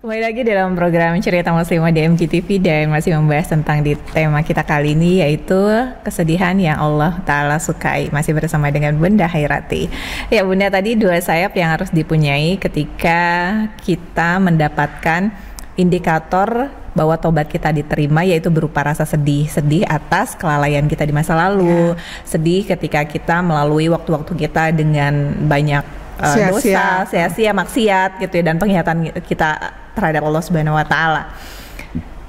Kembali lagi dalam program Cerita Muslimah di MGTV dan masih membahas tentang di tema kita kali ini, yaitu kesedihan yang Allah Ta'ala sukai. Masih bersama dengan Bunda Hairati. Ya Bunda, tadi dua sayap yang harus dipunyai ketika kita mendapatkan indikator bahwa tobat kita diterima, yaitu berupa rasa sedih. Sedih atas kelalaian kita di masa lalu, sedih ketika kita melalui waktu-waktu kita dengan banyak dosa, sia-sia, maksiat gitu ya, dan penghayatan kita terhadap Allah Subhanahu wa taala.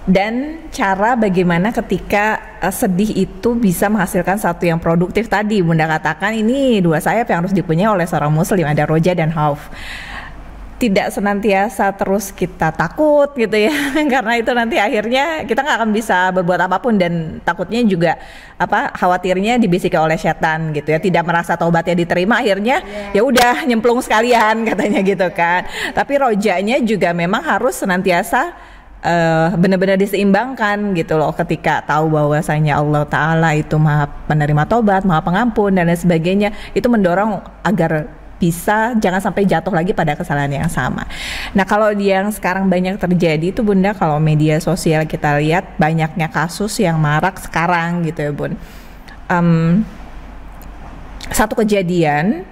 Dan cara bagaimana ketika sedih itu bisa menghasilkan satu yang produktif tadi Bunda katakan, ini dua sayap yang harus dipunyai oleh seorang muslim, ada roja dan khauf. Tidak senantiasa terus kita takut gitu ya, karena itu nanti akhirnya kita nggak akan bisa berbuat apapun, dan takutnya juga khawatirnya dibisiki oleh setan gitu ya, tidak merasa taubatnya diterima, akhirnya ya udah nyemplung sekalian katanya gitu kan. Tapi rojanya juga memang harus senantiasa benar-benar diseimbangkan gitu loh, ketika tahu bahwasanya Allah Ta'ala itu maha penerima taubat, maha pengampun dan lain sebagainya, itu mendorong agar bisa jangan sampai jatuh lagi pada kesalahan yang sama. Nah, kalau yang sekarang banyak terjadi itu Bunda, kalau media sosial kita lihat banyaknya kasus yang marak sekarang gitu ya Bun. Satu kejadian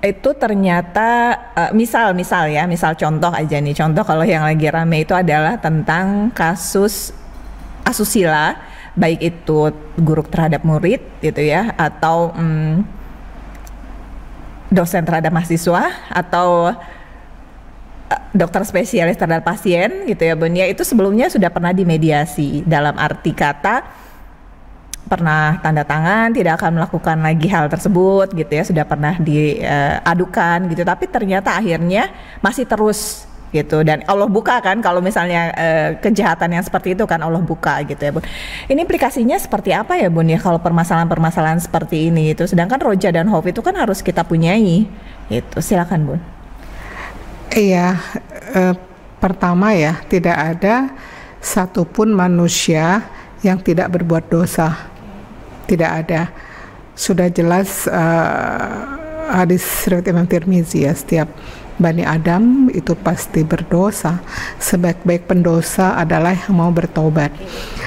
itu ternyata misal contoh aja nih, contoh kalau yang lagi rame itu adalah tentang kasus asusila, baik itu guru terhadap murid gitu ya, atau dosen terhadap mahasiswa, atau dokter spesialis terhadap pasien gitu ya Bun ya. Itu sebelumnya sudah pernah dimediasi, dalam arti kata pernah tanda tangan tidak akan melakukan lagi hal tersebut gitu ya, sudah pernah diadukan gitu, tapi ternyata akhirnya masih terus gitu. Dan Allah buka kan, kalau misalnya kejahatan yang seperti itu kan Allah buka gitu ya Bun. Ini implikasinya seperti apa ya Bun ya kalau permasalahan-permasalahan seperti ini itu, sedangkan roja dan khauf itu kan harus kita punyai itu. Silakan Bun. Iya, pertama ya, tidak ada satupun manusia yang tidak berbuat dosa, tidak ada. Sudah jelas hadis riwayat Imam Tirmizi ya, setiap Bani Adam itu pasti berdosa. Sebaik-baik pendosa adalah yang mau bertobat.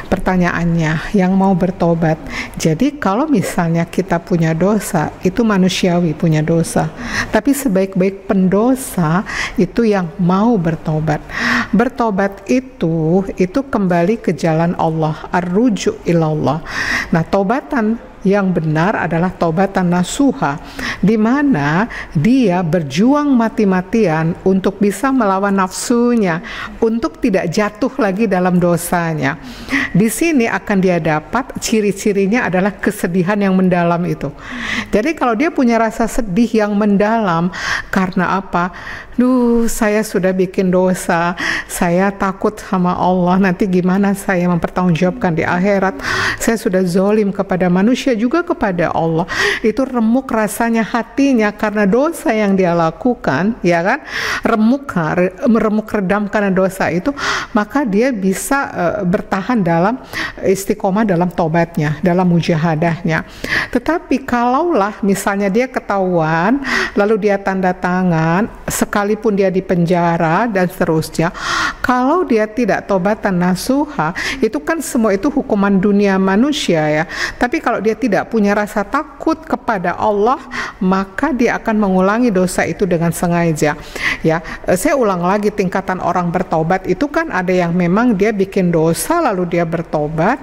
Pertanyaannya, yang mau bertobat. Jadi kalau misalnya kita punya dosa, itu manusiawi punya dosa. Tapi sebaik-baik pendosa itu yang mau bertobat. Bertobat itu kembali ke jalan Allah, ar-ruju ilallah. Nah, tobatan yang benar adalah taubatan nasuha, di mana dia berjuang mati-matian untuk bisa melawan nafsunya, untuk tidak jatuh lagi dalam dosanya. Di sini akan dia dapat ciri-cirinya adalah kesedihan yang mendalam itu. Jadi kalau dia punya rasa sedih yang mendalam, karena apa? Saya sudah bikin dosa, saya takut sama Allah, nanti gimana saya mempertanggungjawabkan di akhirat, saya sudah zolim kepada manusia juga kepada Allah. Itu remuk rasanya hatinya karena dosa yang dia lakukan, ya kan, remuk redam karena dosa itu, maka dia bisa bertahan dalam istiqomah dalam tobatnya, dalam mujahadahnya. Tetapi kalaulah misalnya dia ketahuan lalu dia tanda tangan, sekalipun dia di penjara dan seterusnya, kalau dia tidak tobatan nasuha, itu kan semua itu hukuman dunia manusia ya. Tapi kalau dia tidak punya rasa takut kepada Allah, maka dia akan mengulangi dosa itu dengan sengaja ya. Saya ulang lagi, tingkatan orang bertobat itu kan ada yang memang dia bikin dosa lalu dia bertobat,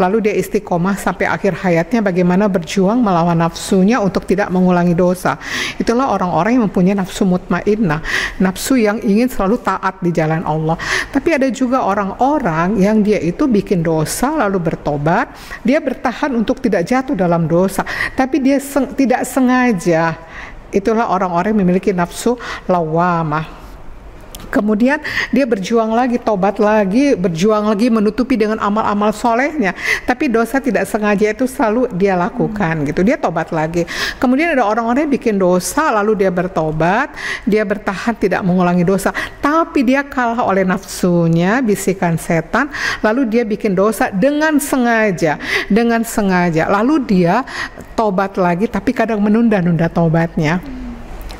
lalu dia istiqomah sampai akhir hayatnya bagaimana berjuang melawan nafsunya untuk tidak mengulangi dosa. Itulah orang-orang yang mempunyai nafsu mutmainnah, nafsu yang ingin selalu taat di jalan Allah. Tapi ada juga orang-orang yang dia itu bikin dosa lalu bertobat, dia bertahan untuk tidak jatuh dalam dosa, tapi dia tidak sengaja. Itulah orang-orang yang memiliki nafsu lawamah. Kemudian dia berjuang lagi, tobat lagi, berjuang lagi menutupi dengan amal-amal solehnya, tapi dosa tidak sengaja itu selalu dia lakukan gitu. Dia tobat lagi. Kemudian ada orang-orang yang bikin dosa lalu dia bertobat, dia bertahan tidak mengulangi dosa, tapi dia kalah oleh nafsunya, bisikan setan, lalu dia bikin dosa dengan sengaja, lalu dia tobat lagi, tapi kadang menunda-nunda tobatnya.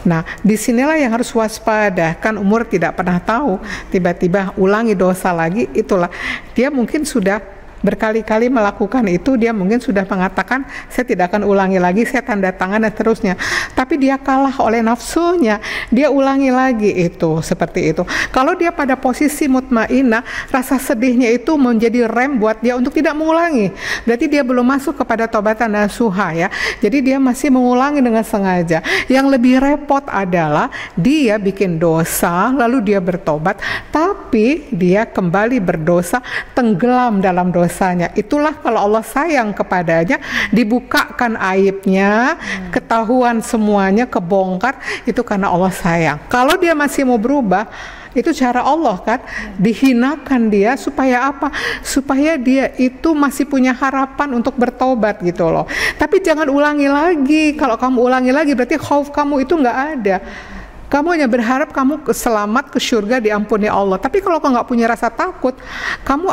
Nah, disinilah yang harus waspada. Kan umur tidak pernah tahu, tiba-tiba ulangi dosa lagi, itulah dia mungkin sudah berkali-kali melakukan itu, dia mungkin sudah mengatakan saya tidak akan ulangi lagi, saya tanda tangan dan seterusnya, tapi dia kalah oleh nafsunya, dia ulangi lagi itu, seperti itu. Kalau dia pada posisi mutmainah, rasa sedihnya itu menjadi rem buat dia untuk tidak mengulangi, berarti dia belum masuk kepada taubatan nasuha ya, jadi dia masih mengulangi dengan sengaja. Yang lebih repot adalah dia bikin dosa lalu dia bertobat, tapi dia kembali berdosa, tenggelam dalam dosa. Itulah kalau Allah sayang kepadanya, dibukakan aibnya, ketahuan semuanya, kebongkar, itu karena Allah sayang. Kalau dia masih mau berubah, itu cara Allah kan, dihinakan dia supaya apa? Supaya dia itu masih punya harapan untuk bertobat gitu loh. Tapi jangan ulangi lagi. Kalau kamu ulangi lagi berarti khauf kamu itu nggak ada. Kamu hanya berharap kamu selamat ke surga, diampuni Allah. Tapi kalau kamu nggak punya rasa takut, kamu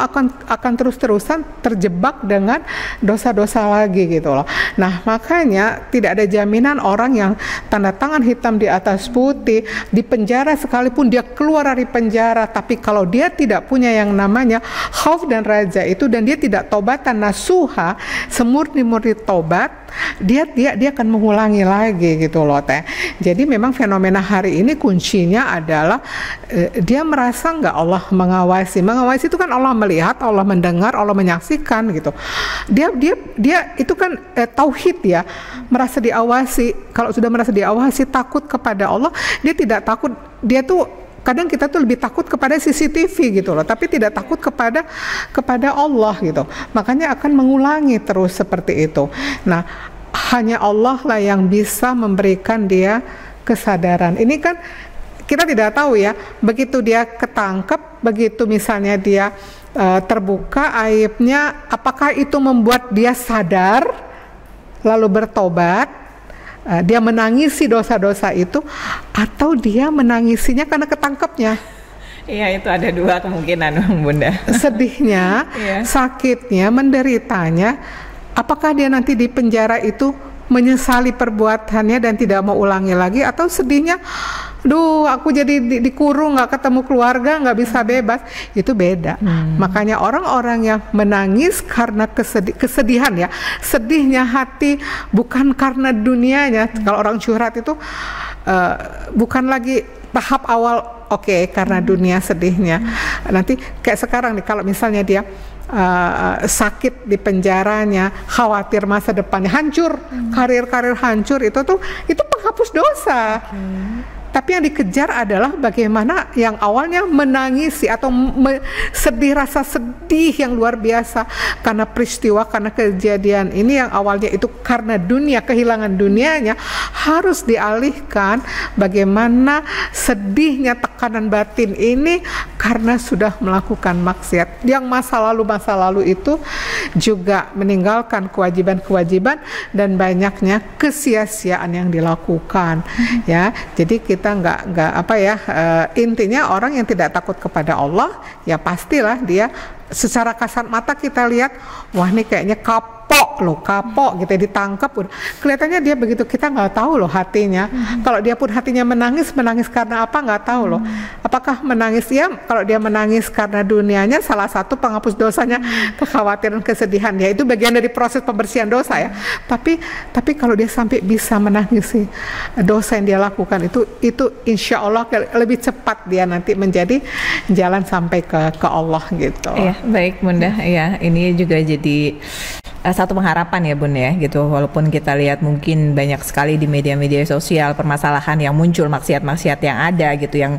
akan terus-terusan terjebak dengan dosa-dosa lagi gitu loh. Nah, makanya tidak ada jaminan orang yang tanda tangan hitam di atas putih, di penjara sekalipun dia keluar dari penjara, tapi kalau dia tidak punya yang namanya khauf dan raja itu, dan dia tidak taubatan nasuha, semurni-murni taubat, dia akan mengulangi lagi gitu loh teh. Jadi memang fenomena hari ini kuncinya adalah dia merasa nggak Allah mengawasi. Mengawasi itu kan Allah melihat, Allah mendengar, Allah menyaksikan gitu. Dia itu kan tauhid ya, merasa diawasi. Kalau sudah merasa diawasi, takut kepada Allah, dia tidak takut. Dia tuh kadang kita tuh lebih takut kepada CCTV gitu loh, tapi tidak takut kepada Allah gitu. Makanya akan mengulangi terus seperti itu. Nah, hanya Allah lah yang bisa memberikan dia kesadaran. Ini kan kita tidak tahu ya, begitu dia ketangkep, begitu misalnya dia terbuka aibnya, apakah itu membuat dia sadar lalu bertobat, dia menangisi dosa-dosa itu, atau dia menangisinya karena ketangkepnya. Iya, itu ada dua kemungkinan Bunda. Sedihnya, sakitnya, menderitanya, apakah dia nanti di penjara itu menyesali perbuatannya dan tidak mau ulangi lagi, atau sedihnya, duh aku jadi dikurung, nggak ketemu keluarga, nggak bisa bebas. Itu beda. Makanya orang-orang yang menangis karena kesedihan ya, sedihnya hati, bukan karena dunianya. Kalau orang curhat itu bukan lagi tahap awal, karena dunia sedihnya. Nanti kayak sekarang nih, kalau misalnya dia sakit di penjaranya, khawatir masa depannya hancur, karir hancur, itu penghapus dosa. Tapi yang dikejar adalah bagaimana yang awalnya menangisi atau sedih, rasa sedih yang luar biasa karena peristiwa, karena kejadian ini yang awalnya itu karena dunia, kehilangan dunianya, harus dialihkan bagaimana sedihnya tekanan batin ini karena sudah melakukan maksiat. Yang masa lalu itu juga meninggalkan kewajiban-kewajiban dan banyaknya kesia-siaan yang dilakukan. Ya, jadi kita nggak intinya orang yang tidak takut kepada Allah ya pastilah dia secara kasat mata kita lihat, wah ini kayaknya kapok gitu, ditangkap, kelihatannya dia begitu, kita nggak tahu loh hatinya. Kalau dia pun hatinya menangis karena apa, nggak tahu loh. Apakah menangis ya, kalau dia menangis karena dunianya, salah satu penghapus dosanya kekhawatiran, kesedihan ya, itu bagian dari proses pembersihan dosa ya. Tapi kalau dia sampai bisa menangisi dosa yang dia lakukan, itu insya Allah lebih cepat dia nanti menjadi jalan sampai ke Allah gitu. Iya, baik Bunda. Ya, ini juga jadi satu pengharapan ya Bun ya gitu, walaupun kita lihat mungkin banyak sekali di media-media sosial permasalahan yang muncul, maksiat-maksiat yang ada gitu, yang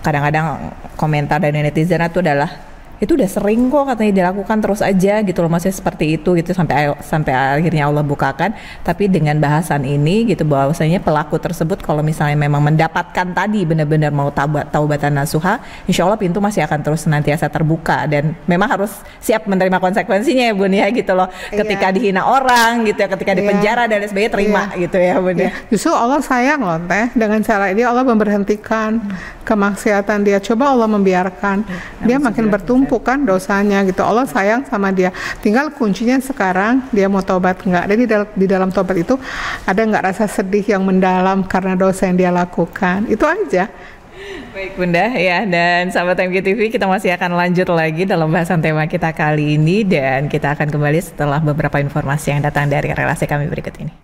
kadang-kadang komentar dari netizen itu adalah itu udah sering kok katanya dilakukan terus aja gitu loh, masih seperti itu gitu sampai akhirnya Allah bukakan. Tapi dengan bahasan ini gitu, bahwasanya pelaku tersebut kalau misalnya memang mendapatkan tadi benar-benar mau taubatan nasuha, insya Allah pintu masih akan terus senantiasa terbuka, dan memang harus siap menerima konsekuensinya ya Bun ya gitu loh. Ketika dihina orang gitu ya, ketika dipenjara dan lain sebagainya, terima gitu ya Bun ya. Justru Allah sayang loh teh, dengan cara ini Allah memberhentikan kemaksiatan dia. Coba Allah membiarkan dia makin bertumbuh numpuk kan dosanya gitu. Allah sayang sama dia. Tinggal kuncinya sekarang dia mau tobat nggak. Dan di dalam tobat itu ada nggak rasa sedih yang mendalam karena dosa yang dia lakukan. Itu aja. Baik Bunda ya, dan sahabat MGTV, kita masih akan lanjut lagi dalam bahasan tema kita kali ini, dan kita akan kembali setelah beberapa informasi yang datang dari relasi kami berikut ini.